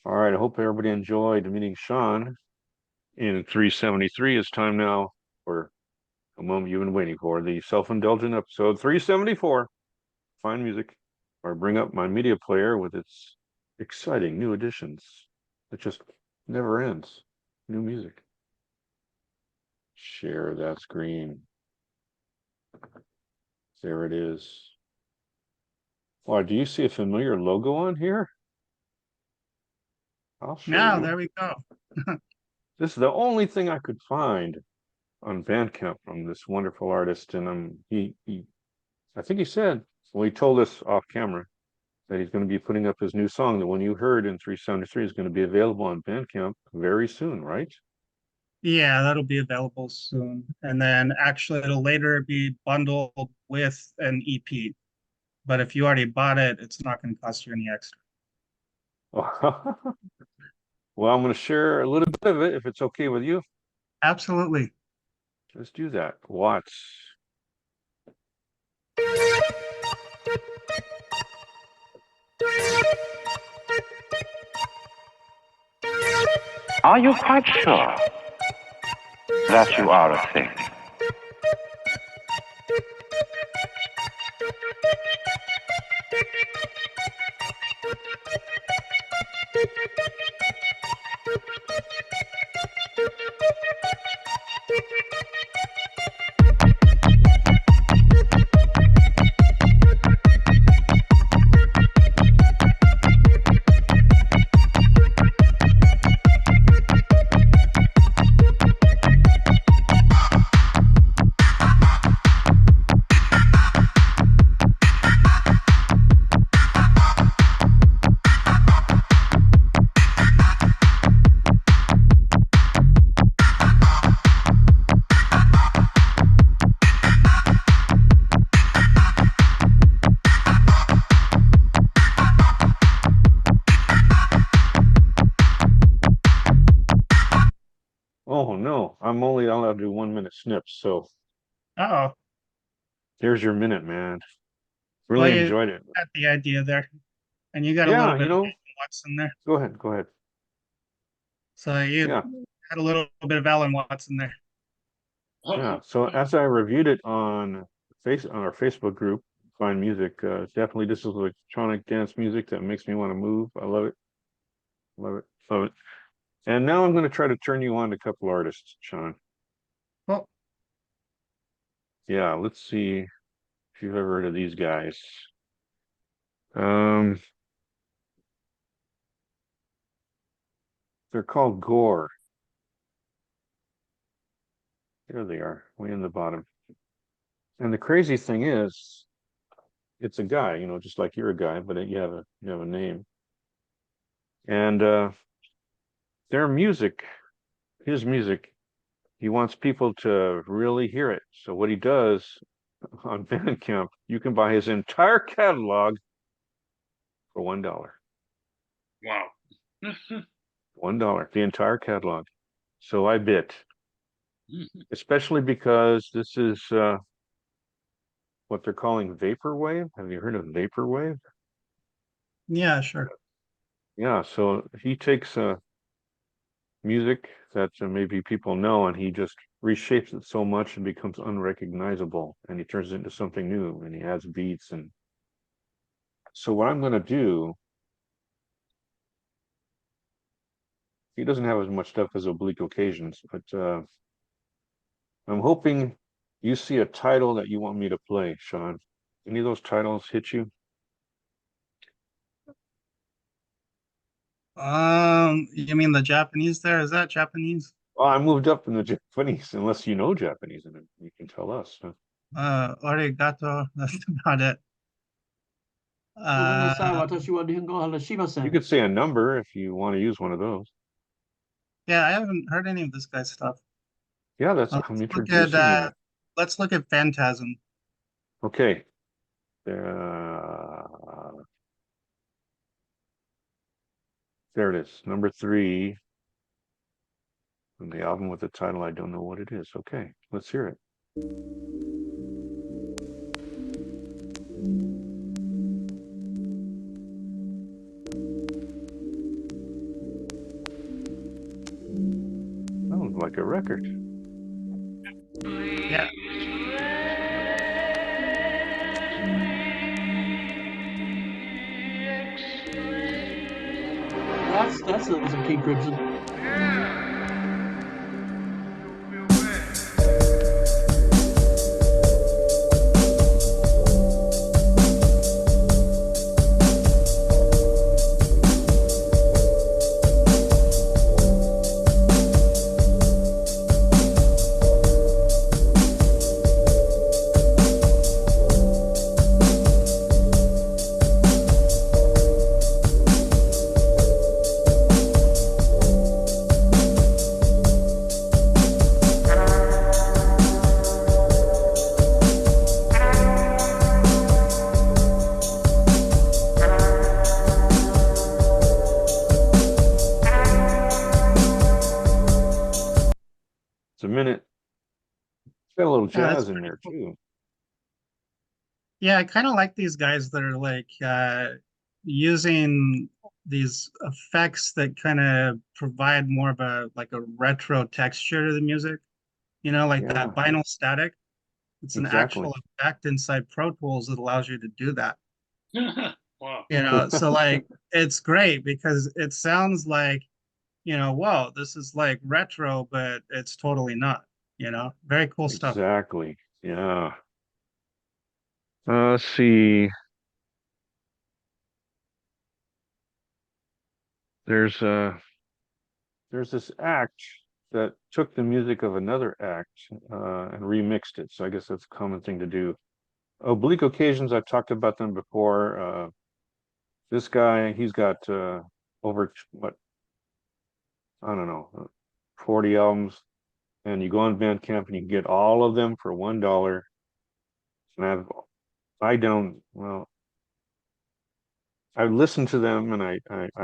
All right, I hope everybody enjoyed meeting Sean in 373. It's time now for a moment you've been waiting for, the self-indulgent episode 374. Find music, or bring up my media player with its exciting new additions. It just never ends. New music. Share that screen. There it is. Oh, do you see a familiar logo on here? I'll show Now, you. there we go. This is the only thing I could find on Bandcamp from this wonderful artist, and I think he said, well, he told us off camera that he's going to be putting up his new song. The one you heard in 373 is going to be available on Bandcamp very soon, right? Yeah, that'll be available soon. And then actually it'll later be bundled with an EP. But if you already bought it, it's not going to cost you any extra. Well, I'm going to share a little bit of it if it's okay with you. Absolutely. Let's do that. Watts. Are you quite sure that you are a thing? Oh no, I'm only allowed to do 1 minute snips, so Oh, here's your minute, man. well, Really you enjoyed it. got the idea there. And you got a little Yeah, bit of Watson there. go ahead, go ahead. So you Yeah, had a little bit of Alan Watson there. yeah. So as I reviewed it on our Facebook group, Find Music, definitely this is electronic dance music that makes me want to move. I love it, love it, love it. And now I'm going to try to turn you on to a couple artists, Sean. Well, Yeah, let's see if you've ever heard of these guys. Um, they're called Gore. There they are, way in the bottom. And the crazy thing is, it's a guy, just like you're a guy, but you have a name. And their music, his music, he wants people to really hear it. So what he does on Bandcamp, you can buy his entire catalog for $1. Wow. $1, the entire catalog. So I bit, especially because this is what they're calling vaporwave. Have you heard of vaporwave? yeah, sure. Yeah, so he takes music that maybe people know and he just reshapes it so much and becomes unrecognizable, and he turns it into something new, and he adds beats. And so what I'm going to do, he doesn't have as much stuff as Oblique Occasions, but I'm hoping you see a title that you want me to play, Sean. Any of those titles hit you? You mean the Japanese there? Is that Japanese? Well, I moved up in the Japanese, unless you know Japanese, and you can tell us. Huh? Arigato. That's about it. ごめんなさい。Uh, 私は日本語を話しません。You could say a number if you want to use one of those. yeah, I haven't heard any of this guy's stuff. Yeah, that's Let's I'm look at introducing you. let's look at Phantasm. Okay. There it is, number 3 on the album with the title. I don't know what it is. Okay, let's hear it. like a record. Yeah. That's some King Crimson. It's a minute. It's got a little Yeah, that's jazz in pretty there cool. too. Yeah, I kind of like these guys that are like using these effects that kind of provide more of a like a retro texture to the music. You know, like Yeah, that vinyl static. It's an exactly. actual effect inside Pro Tools that allows you to do that. Wow. You know, so like it's great because it sounds like, you know, whoa, this is like retro, but it's totally not, you know, very cool stuff. Exactly. Yeah. Let's see. There's this act that took the music of another act and remixed it. So I guess that's a common thing to do. Oblique Occasions, I've talked about them before. This guy, he's got over what, I don't know, 40 albums, and you go on Bandcamp and you can get all of them for $1. And I don't, well, I listened to them and I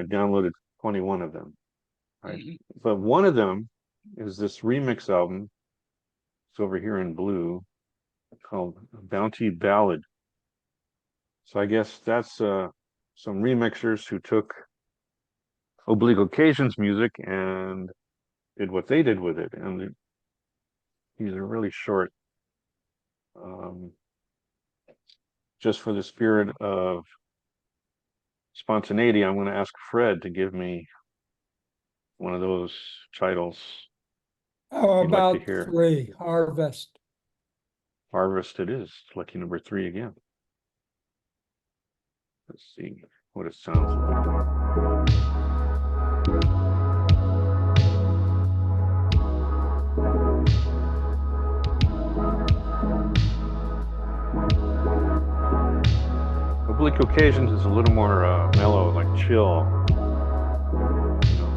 downloaded 21 of them. Right. Mhm. But one of them is this remix album. It's over here in blue called Bounty Ballad. So I guess that's some remixers who took Oblique Occasions music and did what they did with it. And these are really short. Um, just for the spirit of spontaneity, I'm going to ask Fred to give me one of those titles How you'd like to about hear. 3, Harvest? Harvest it is. Lucky number 3 again. Let's see what it sounds like. Oblique Occasions is a little more mellow, like chill. You know.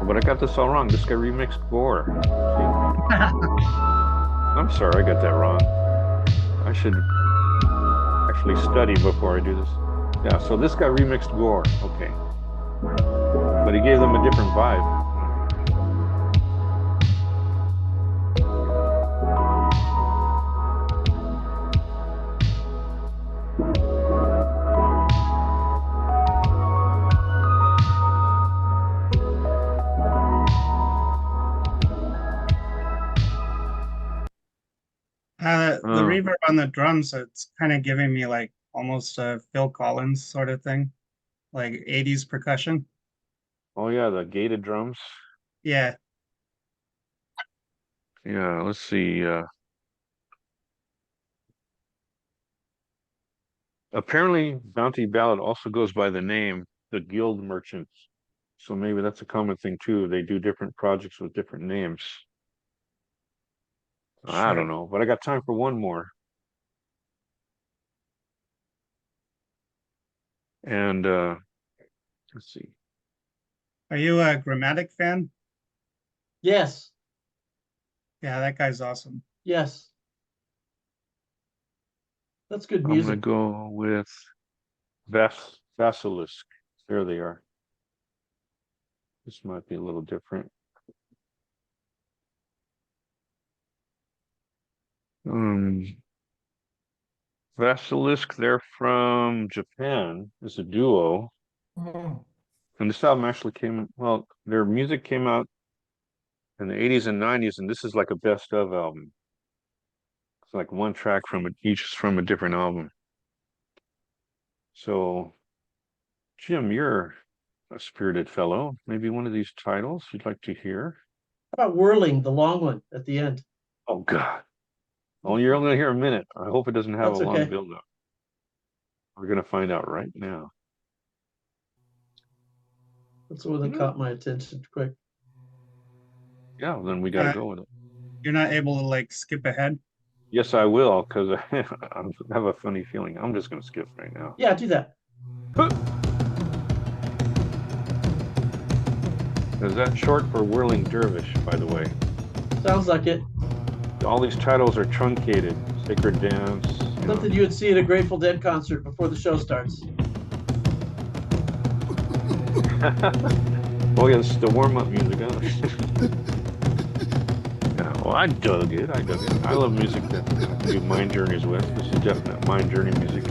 But I got this all wrong. This guy remixed Gore. I'm sorry, I got that wrong. I should actually study before I do this. Yeah, so this guy remixed Gore. Okay. But he gave them a different vibe. The reverb on the drums, it's kind of giving me like almost a Phil Collins sort of thing, like 80s percussion. Oh yeah, the gated drums. Yeah. Yeah, let's see. Apparently, Bounty Ballad also goes by the name the Guild Merchants. So maybe that's a common thing too. They do different projects with different names. I don't Sure. know, but I got time for one more. And let's see. Are you a Grammatic fan? Yes, Yeah, that guy's awesome. yes. That's good I'm gonna music. go with Vasilisk. There they are. This might be a little different. Vasilisk, they're from Japan. It's a duo. Oh, And this album actually well, their music came out in the 80s and 90s, and this is like a best of album. It's like one track from each is from a different album. So, Jim, you're a spirited fellow. Maybe one of these titles you'd like to hear? How about Whirling, the long one at the end? Oh, God. Oh, you're only going to hear a minute. I hope it doesn't have That's a long okay. build-up. We're going to find out right now. That's the one that caught my attention quick. Yeah, then we got to go with it. You're not able to like skip ahead. Yes, I will, because I have a funny feeling. I'm just going to skip right now. Yeah, do that. Is that short for Whirling Dervish, by the way? Sounds like it. All these titles are truncated. Sacred Dance. Something you would see at a Grateful Dead concert before the show starts. Oh, yeah, this is the warm-up music, huh? Yeah, well, I dug it. I love music that I can do mind journeys with. This is definite mind journey music.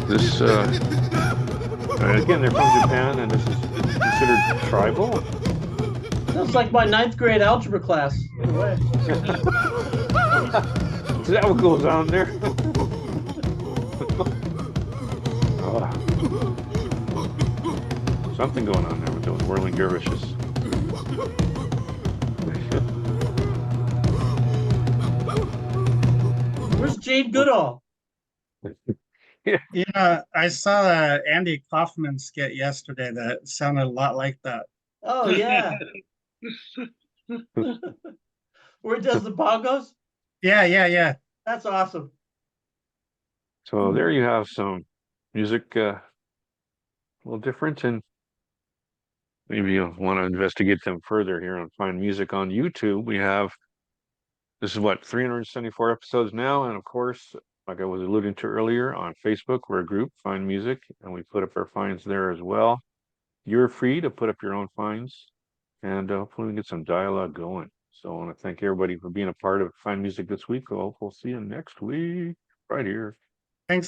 This, again, they're from Japan, and this is considered tribal. That's like my 9th grade algebra class. In a way. Is that what goes on there? Something going on there with those whirling dervishes. Where's Jane Goodall? You know, I saw a Andy Kaufman skit yesterday that sounded a lot like that. Oh, yeah. Where it does the bongos? Yeah. That's awesome. So there you have some music, a little different, and maybe you'll want to investigate them further here and find music on YouTube. This is what, 374 episodes now, and of course, like I was alluding to earlier, on Facebook, we're a group, Find Music, and we put up our finds there as well. You're free to put up your own finds, and hopefully we can get some dialogue going. So I want to thank everybody for being a part of Find Music this week. We'll see you next week, right here.